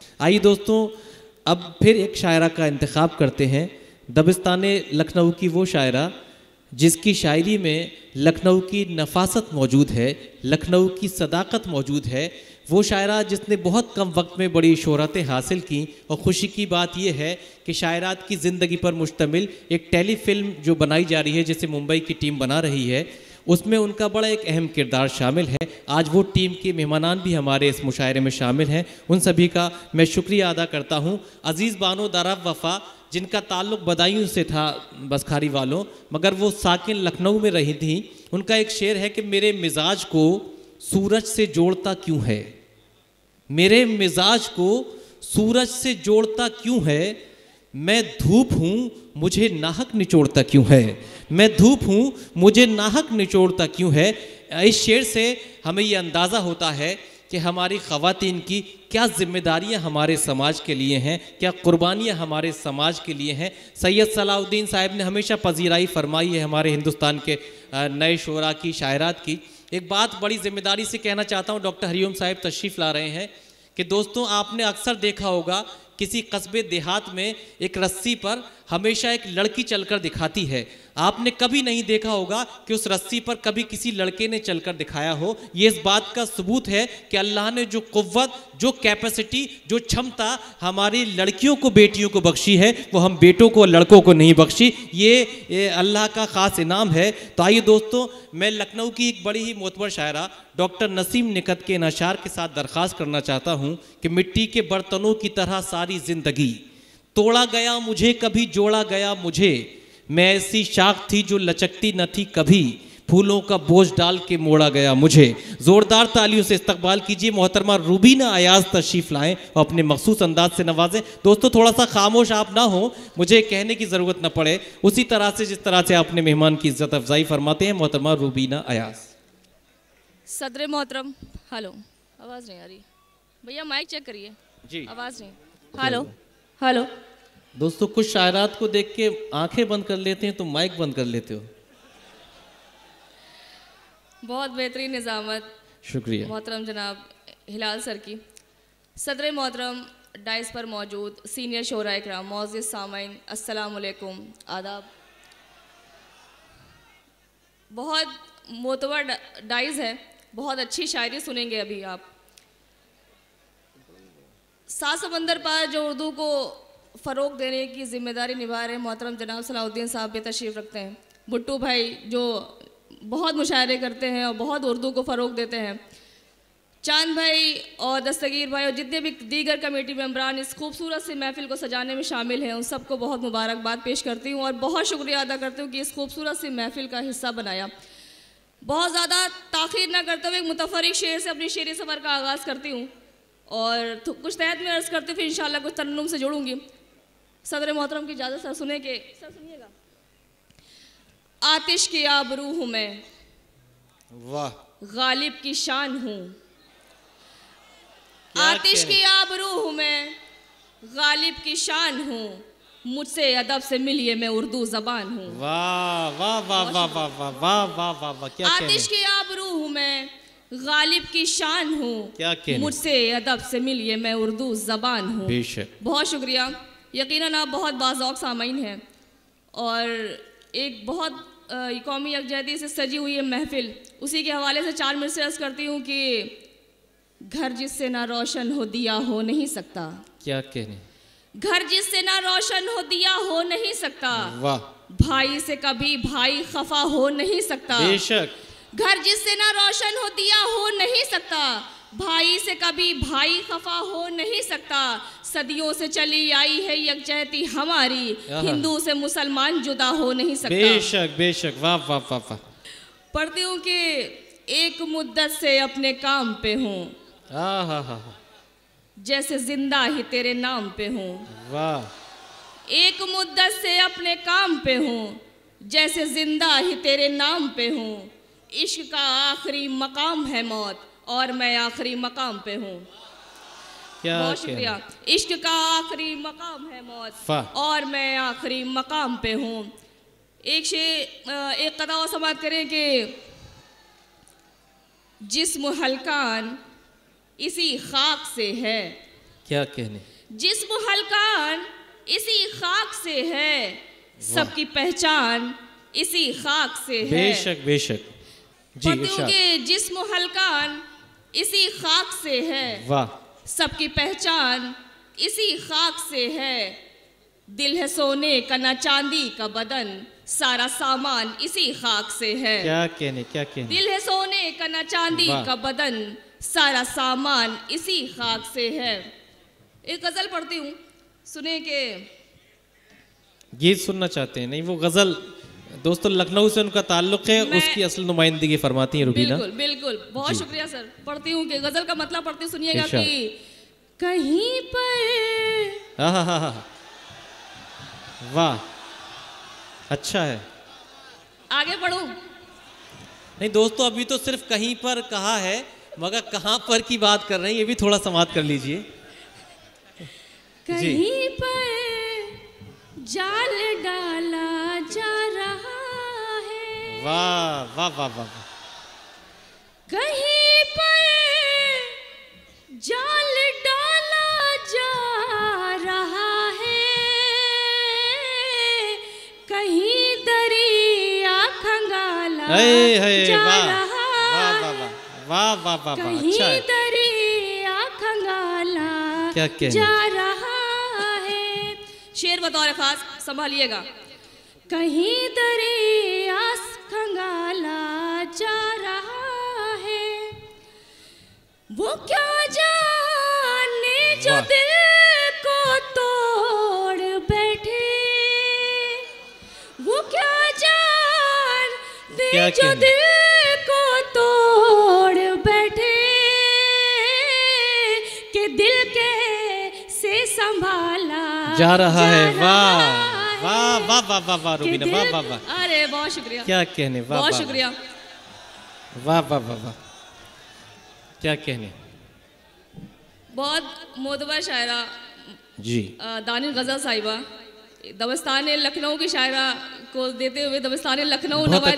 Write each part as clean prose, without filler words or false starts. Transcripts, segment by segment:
आइए दोस्तों, अब फिर एक शायरा का इंतखाब करते हैं। दबिस्तान लखनऊ की वो शायरा जिसकी शायरी में लखनऊ की नफासत मौजूद है, लखनऊ की सदाकत मौजूद है। वो शायरा जिसने बहुत कम वक्त में बड़ी शोहरतें हासिल की। और ख़ुशी की बात यह है कि शायरात की ज़िंदगी पर मुश्तमिल एक टेलीफिल्म जो बनाई जा रही है, जिसे मुंबई की टीम बना रही है, उसमें उनका बड़ा एक अहम किरदार शामिल है। आज वो टीम के मेहमानान भी हमारे इस मुशायरे में शामिल हैं। उन सभी का मैं शुक्रिया अदा करता हूँ। अज़ीज़ बानो दारब वफ़ा, जिनका ताल्लुक़ बदायूं से था बसखारी वालों, मगर वो साकिन लखनऊ में रही थी। उनका एक शेर है कि मेरे मिजाज को सूरज से जोड़ता क्यों है, मेरे मिजाज को सूरज से जोड़ता क्यों है, मैं धूप हूँ मुझे नाहक निचोड़ता क्यों है, मैं धूप हूँ मुझे नाहक निचोड़ता क्यों है। इस शेर से हमें ये अंदाज़ा होता है कि हमारी ख़वातीन की क्या ज़िम्मेदारियाँ हमारे समाज के लिए हैं, क्या कुर्बानियाँ हमारे समाज के लिए हैं। सैयद सलाउद्दीन साहब ने हमेशा पजीराई फरमाई है हमारे हिंदुस्तान के नए शोरा की, शायरात की। एक बात बड़ी ज़िम्मेदारी से कहना चाहता हूँ, डॉक्टर हरिओम साहब तशरीफ़ ला रहे हैं, कि दोस्तों आपने अक्सर देखा होगा किसी कस्बे देहात में एक रस्सी पर हमेशा एक लड़की चलकर दिखाती है। आपने कभी नहीं देखा होगा कि उस रस्सी पर कभी किसी लड़के ने चलकर दिखाया हो। ये इस बात का सबूत है कि अल्लाह ने जो क़ुव्वत, जो कैपेसिटी, जो क्षमता हमारी लड़कियों को, बेटियों को बख्शी है, वो हम बेटों को, लड़कों को नहीं बख्शी। ये अल्लाह का ख़ास इनाम है। तो आइए दोस्तों, मैं लखनऊ की एक बड़ी ही मोतबर शायरा डॉक्टर नसीम निकत के नशार के साथ दरख्वास्त करना चाहता हूँ कि मिट्टी के बर्तनों की तरह सारी ज़िंदगी तोड़ा गया मुझे, कभी जोड़ा गया मुझे, मैं ऐसी शाख थी जो लचकती न थी कभी, फूलों का बोझ डाल के मोड़ा गया मुझे। ज़ोरदार तालियों से इस्तकबाल कीजिए मोहतरमा रूबीना अयाज तशरीफ़ लाएँ और अपने मखसूस अंदाज से नवाजें। दोस्तों थोड़ा सा खामोश आप ना हो, मुझे कहने की ज़रूरत न पड़े, उसी तरह से जिस तरह से आपने मेहमान की इज़्ज़त अफजाई फरमाते हैं। मोहतरमा रूबीना अयाज। सदर मोहतरम, हेलो, आवाज़ नहीं आ रही भैया, माइक चेक करिए जी, आवाज़ नहीं। Hello hello. दोस्तों कुछ शायरात को देख के आंखें बंद कर लेते हैं तो माइक बंद कर लेते हो। बहुत बेहतरीन निज़ामत, शुक्रिया मोहतरम जनाब हिलाल सर की। सदर मोहतरम, डाइस पर मौजूद सीनियर शोरा इकराम, मोअज़्ज़िज़ सामाईन, अस्सलाम वालेकुम, आदाब। बहुत मोतबर डाइस है, बहुत अच्छी शायरी सुनेंगे अभी आप। सात समंदर पार जो उर्दू को फ़रोग़ देने की ज़िम्मेदारी निभा रहे मोहतरम जनाब सलाउद्दीन साहब भी तशरीफ़ रखते हैं। भुट्टू भाई जो बहुत मुशायरे करते हैं और बहुत उर्दू को फ़रोग़ देते हैं। चांद भाई और दस्तगीर भाई और जितने भी दीगर कमेटी मेंबरान इस खूबसूरत सी महफ़िल को सजाने में शामिल हैं, उन सबको बहुत मुबारकबाद पेश करती हूँ और बहुत शुक्रिया अदा करती हूँ कि इस खूबसूरत सी महफ़िल का हिस्सा बनाया। बहुत ज़्यादा ताख़ीर ना करते हुए एक मुतफ़र्रिक़ शेर से अपनी शेरी सफ़र का आगाज़ करती हूँ और कुछ तहत में अर्ज़ करती हूँ, फिर इंशाअल्लाह कुछ तरन्नुम से जोड़ूंगी। सदर मोहतरम की इजाज़त सर सुने के सर सुनिएगा। आतिश की आबरू हूँ मैं, वाह, गालिब की शान हूँ। आतिश की आबरू हूँ मैं, गालिब की शान हूँ, मुझसे अदब से मिलिए मैं उर्दू ज़बान हूँ। वाह वाह वाह वाह वाह वाह वाह वाह वाह वाह, क्या आतिश की आबरू हूँ मैं, गालिब की शान हूँ, क्या कहने, मुझसे अदब से मिलिए मैं उर्दू ज़बान हूँ। बेशक, बहुत शुक्रिया। यकीनन आप बहुत बाज़ौक़ सामाईन हैं और एक बहुत कौमी यकजहती से सजी हुई है महफ़िल। उसी के हवाले से 4 मिनट से अर्ज़ करती हूँ कि घर जिससे ना रोशन हो दिया हो नहीं सकता। क्या कहने, घर जिससे ना रोशन हो दिया हो नहीं सकता। वाह, भाई से कभी भाई खफा हो नहीं सकता। बेशक, घर जिससे ना रोशन हो दिया हो नहीं सकता, भाई से कभी भाई खफा हो नहीं सकता। सदियों से चली आई है यकजहती हमारी, हिंदू से मुसलमान जुदा हो नहीं सकता। बेशक बेशक, वाह वाह वाह वाह। पढ़ती हूँ कि एक मुद्दत से अपने काम पे हूँ, जैसे जिंदा ही तेरे नाम पे हूँ। वाह। एक मुद्दत से अपने काम पे हूँ, जैसे जिंदा ही तेरे नाम पे हूँ। इश्क का आखिरी मकाम है मौत और मैं आखिरी मकाम पे हूँ। बहुत शुक्रिया। इश्क का आखिरी मकाम है मौत और मैं आखिरी मकाम पे हूँ। एक कदा और समाप्त करें कि जिस्म हलकान इसी खाक से है, क्या कहने। जिस्म हल्कान इसी खाक से है, सबकी पहचान इसी खाक से है। बेशक बेशक जी। पढ़ती हूँ कि जिस्म हल्कान इसी खाक से है, वाह। सबकी पहचान इसी खाक से है। दिल है सोने का ना चांदी का बदन, सारा सामान इसी खाक से है। क्या कहने क्या कहने। दिल है सोने का ना चांदी का बदन, सारा सामान इसी खाक से है। एक गजल पढ़ती हूँ, सुने के। गीत सुनना चाहते हैं? नहीं, वो गजल दोस्तों लखनऊ से उनका ताल्लुक है, उसकी असल नुमाइंदगी फरमाती हैं रुबीना। बिल्कुल बिल्कुल, बहुत शुक्रिया सर। पढ़ती हूँ कि गजल का मतलब पढ़ती सुनिएगा कि कहीं पर। हाँ, वाह, अच्छा है। आगे पढ़ूं? नहीं दोस्तों, अभी तो सिर्फ कहीं पर कहा है, मगर कहाँ पर की बात कर रहे हैं ये भी थोड़ा समाप्त कर लीजिए। कहीं पर जाल डाला जा रहा है। वाह वाह वाह वाह। कहीं पर जाल डाला जा रहा है, कहीं दरिया खंगाला जा रहा है, वाह वाह वाह, कहीं दरिया खंगाला जा रहा है। शेर बतौर खास संभालिएगा। कहीं दरिया खंगाला जा रहा है, वो क्या जाने जो दिल को तोड़ बैठे, वो क्या जाने जो दिल को तोड़ बैठे, कि दिल के से संभाला जा रहा है। वाह वाह वाह वाह वाह वाह रुबीना, वाह वाह वाह। अरे बहुत शुक्रिया, क्या कहने, वाह बहुत शुक्रिया, वाह वाह वाह वाह, क्या कहने। बहुत मोतबर शायरा जी, दानिश गजल साहिबा, दबस्तान लखनऊ की शायरा को देते हुए दबस्तान लखनऊ नवाई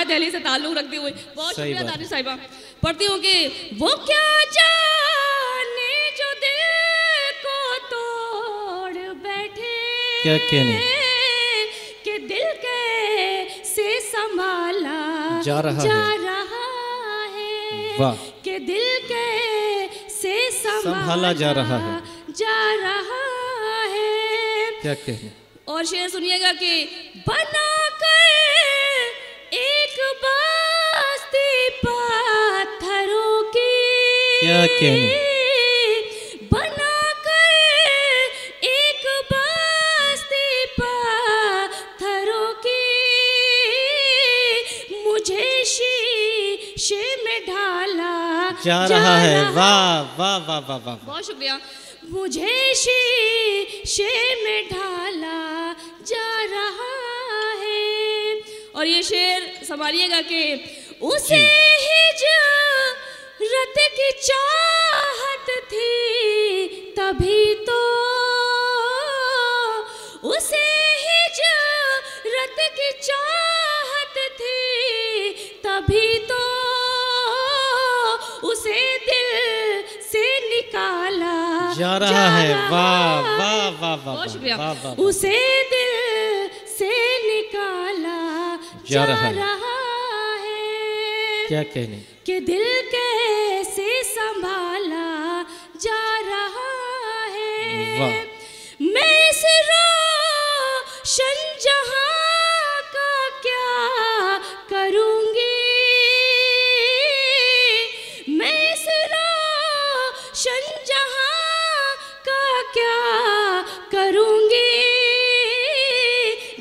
दिल्ली से ताल्लुक रखते हुए बहुत शुक्रिया दानिश साहिबा। पढ़ती हूँ कि वो क्या जाने जो दिल को तोड़ बैठे, क्या कहने, कि दिल के से संभाला जा रहा है, वाह, कि दिल के से संभाला जा रहा है, क्या कहने। और शेर सुनिएगा कि बना कर एक बस्ती पत्थरों की, क्या कहने, बना कर एक बस्ती पत्थरों की, मुझे शीशे में ढाला जा रहा है। वाह वाह वाह वाह वाह, बहुत शुक्रिया। मुझे शीशे में ढाला जा रहा है। और ये शेर संभालिएगा कि उसे हिजरत की चाहत थी तभी तो, उसे हिजरत की चाहत थी तभी तो, उसे दिल से निकाला जा रहा है। वाह वाह वाह वाह, बहुत शुक्रिया। वाह वाह, उसे दिल से निकाला जा रहा है, क्या कहने, कि दिल कैसे संभाला जा रहा है। वाह, मैं इस रोशन जहां का क्या करूंगी, मैं इस रोशन जहां का क्या करूंगी,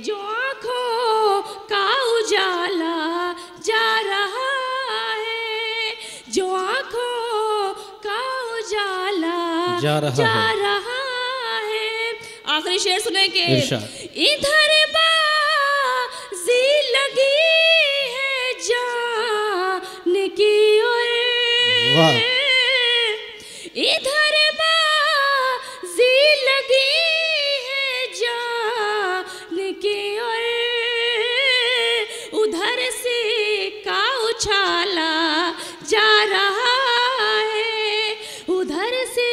जो आँखों का उजाला जा रहा है, जो आँखों का उजाला जा रहा है। आखिरी शेर सुने के इरशाद। इधर बाजी लगी है जान की ओर, वाह, इधर बाजी लगी है जान की ओर, उधर से का उछाला जा रहा है, उधर से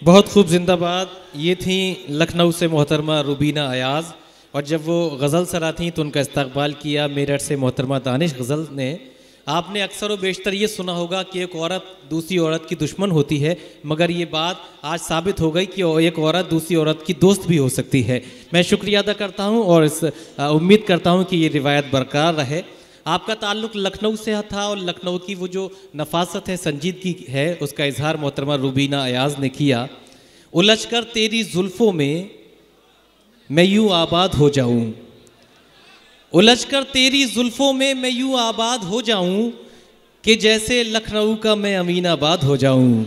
बहुत खूब, जिंदाबाद। ये थी लखनऊ से मोहतरमा रुबीना अयाज़, और जब वो गज़ल सरा थी तो उनका इस्तकबाल किया मेरठ से मोहतरमा दानिश गज़ल ने। आपने अक्सर व बेशतर ये सुना होगा कि एक औरत दूसरी औरत की दुश्मन होती है, मगर ये बात आज साबित हो गई कि एक औरत दूसरी औरत की दोस्त भी हो सकती है। मैं शुक्रिया अदा करता हूँ और उम्मीद करता हूँ कि ये रिवायत बरकरार रहे। आपका ताल्लुक़ लखनऊ से था और लखनऊ की वो जो नफासत है, संजीदगी है, उसका इजहार मोहतरमा रुबीना अयाज़ ने किया। उलझ कर तेरी जुल्फ़ों में मैं यूँ आबाद हो जाऊँ, उलझ कर तेरी जुल्फ़ों में मैं यूँ आबाद हो जाऊँ कि जैसे लखनऊ का मैं अमीनाबाद हो जाऊँ।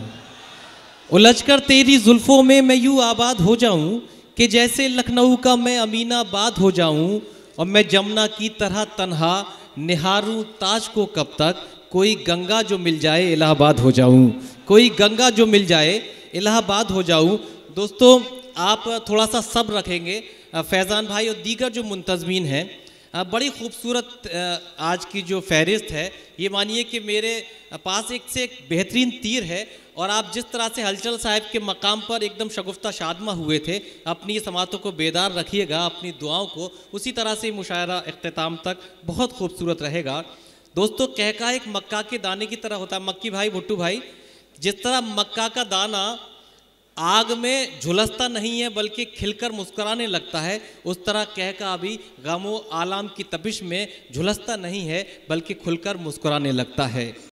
उलझ कर तेरी जुल्फ़ों में मैं यूँ आबाद हो जाऊँ कि जैसे लखनऊ का मैं अमीनाबाद हो जाऊँ। और मैं जमुना की तरह तन्हा निहारूं ताज को कब तक, कोई गंगा जो मिल जाए इलाहाबाद हो जाऊं, कोई गंगा जो मिल जाए इलाहाबाद हो जाऊं। दोस्तों, आप थोड़ा सा सब्र रखेंगे। फैज़ान भाई और दीगर जो मुंतज़मीन हैं, बड़ी खूबसूरत आज की जो फहरिस्त है, ये मानिए कि मेरे पास एक से एक बेहतरीन तीर है। और आप जिस तरह से हलचल साहब के मकाम पर एकदम शगुफ्ता शादमा हुए थे, अपनी समातों को बेदार रखिएगा, अपनी दुआओं को, उसी तरह से मुशायरा इख्तिताम तक बहुत खूबसूरत रहेगा। दोस्तों, कहका एक मक्का के दाने की तरह होता है। मक्की भाई, भुट्टू भाई, जिस तरह मक्का का दाना आग में झुलसता नहीं है बल्कि खिलकर मुस्कुराने लगता है, उस तरह कहका अभी गमो आलाम की तपिश में झुलसता नहीं है बल्कि खुलकर मुस्कुराने लगता है।